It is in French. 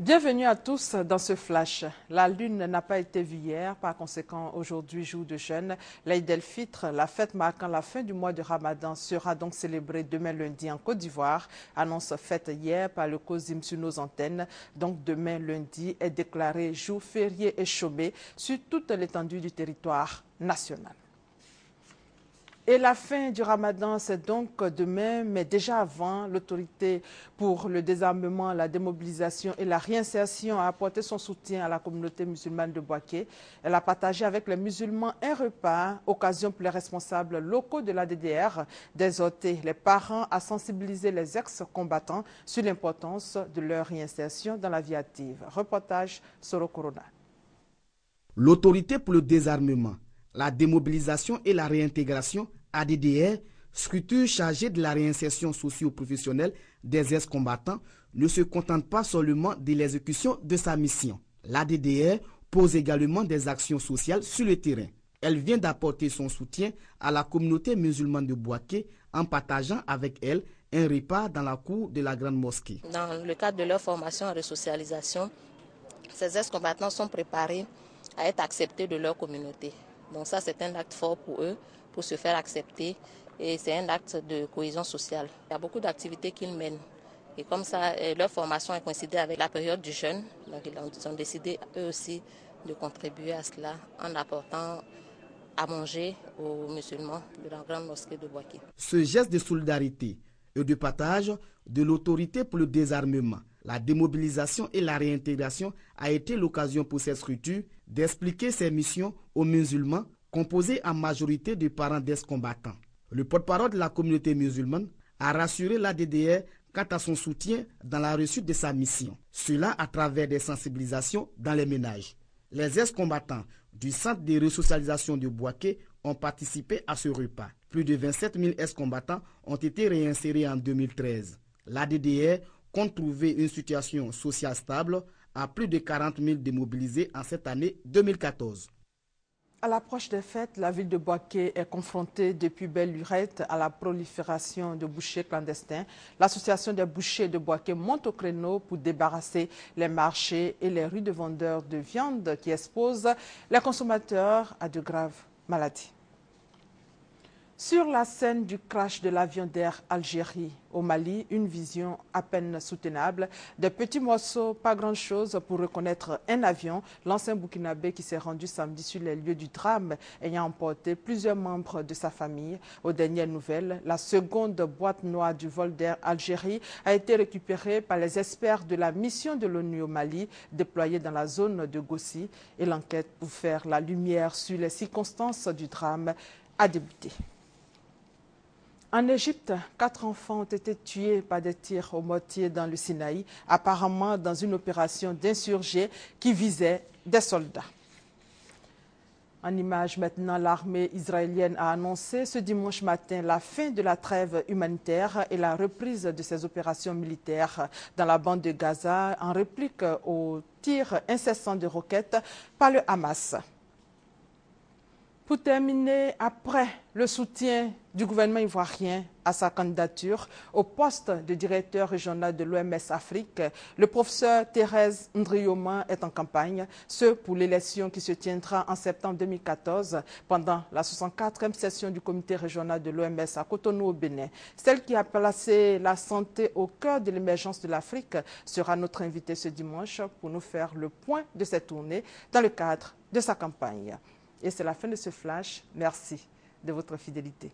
Bienvenue à tous dans ce flash. La lune n'a pas été vue hier, par conséquent aujourd'hui jour de jeûne. L'Aïd el-Fitr, la fête marquant la fin du mois de Ramadan, sera donc célébrée demain lundi en Côte d'Ivoire. Annonce faite hier par le COSIM sur nos antennes. Donc demain lundi est déclaré jour férié et chômé sur toute l'étendue du territoire national. Et la fin du Ramadan, c'est donc demain, mais déjà avant, l'autorité pour le désarmement, la démobilisation et la réinsertion a apporté son soutien à la communauté musulmane de Bouaké. Elle a partagé avec les musulmans un repas, occasion pour les responsables locaux de la DDR d'exhorter les parents à sensibiliser les ex-combattants sur l'importance de leur réinsertion dans la vie active. Reportage Soro Corona. L'autorité pour le désarmement, la démobilisation et la réintégration ADDR, structure chargée de la réinsertion socio-professionnelle des ex-combattants, ne se contente pas seulement de l'exécution de sa mission. L'ADDR pose également des actions sociales sur le terrain. Elle vient d'apporter son soutien à la communauté musulmane de Bouaké en partageant avec elle un repas dans la cour de la grande mosquée. Dans le cadre de leur formation en resocialisation, ces ex-combattants sont préparés à être acceptés de leur communauté. Donc ça, c'est un acte fort pour eux, pour se faire accepter, et c'est un acte de cohésion sociale. Il y a beaucoup d'activités qu'ils mènent. Et comme ça, leur formation a coïncidé avec la période du jeûne. Donc ils ont décidé, eux aussi, de contribuer à cela en apportant à manger aux musulmans de la grande mosquée de Bouaké. Ce geste de solidarité et de partage de l'autorité pour le désarmement, la démobilisation et la réintégration a été l'occasion pour cette structure d'expliquer ses missions aux musulmans composés en majorité de parents d'ex-combattants. Le porte-parole de la communauté musulmane a rassuré l'ADDR quant à son soutien dans la réussite de sa mission. Cela à travers des sensibilisations dans les ménages. Les ex-combattants du centre de resocialisation de Bouaké ont participé à ce repas. Plus de 27 000 ex-combattants ont été réinsérés en 2013. L'ADDR compte trouver une situation sociale stable à plus de 40 000 démobilisés en cette année 2014. À l'approche des fêtes, la ville de Bouaké est confrontée depuis belle lurette à la prolifération de bouchers clandestins. L'association des bouchers de Bouaké monte au créneau pour débarrasser les marchés et les rues de vendeurs de viande qui exposent les consommateurs à de graves maladies. Sur la scène du crash de l'avion d'Air Algérie au Mali, une vision à peine soutenable. Des petits morceaux, pas grand-chose pour reconnaître un avion. L'ancien Burkinabé qui s'est rendu samedi sur les lieux du drame ayant emporté plusieurs membres de sa famille. Aux dernières nouvelles, la seconde boîte noire du vol d'Air Algérie a été récupérée par les experts de la mission de l'ONU au Mali déployée dans la zone de Gossi. Et l'enquête pour faire la lumière sur les circonstances du drame a débuté. En Égypte, 4 enfants ont été tués par des tirs au mortier dans le Sinaï, apparemment dans une opération d'insurgés qui visait des soldats. En images maintenant, l'armée israélienne a annoncé ce dimanche matin la fin de la trêve humanitaire et la reprise de ses opérations militaires dans la bande de Gaza en réplique aux tirs incessants de roquettes par le Hamas. Pour terminer, après le soutien du gouvernement ivoirien à sa candidature au poste de directeur régional de l'OMS Afrique, le professeur Thérèse Ndrioma est en campagne, ce pour l'élection qui se tiendra en septembre 2014 pendant la 64e session du comité régional de l'OMS à Cotonou au Bénin. Celle qui a placé la santé au cœur de l'émergence de l'Afrique sera notre invitée ce dimanche pour nous faire le point de cette tournée dans le cadre de sa campagne. Et c'est la fin de ce flash. Merci de votre fidélité.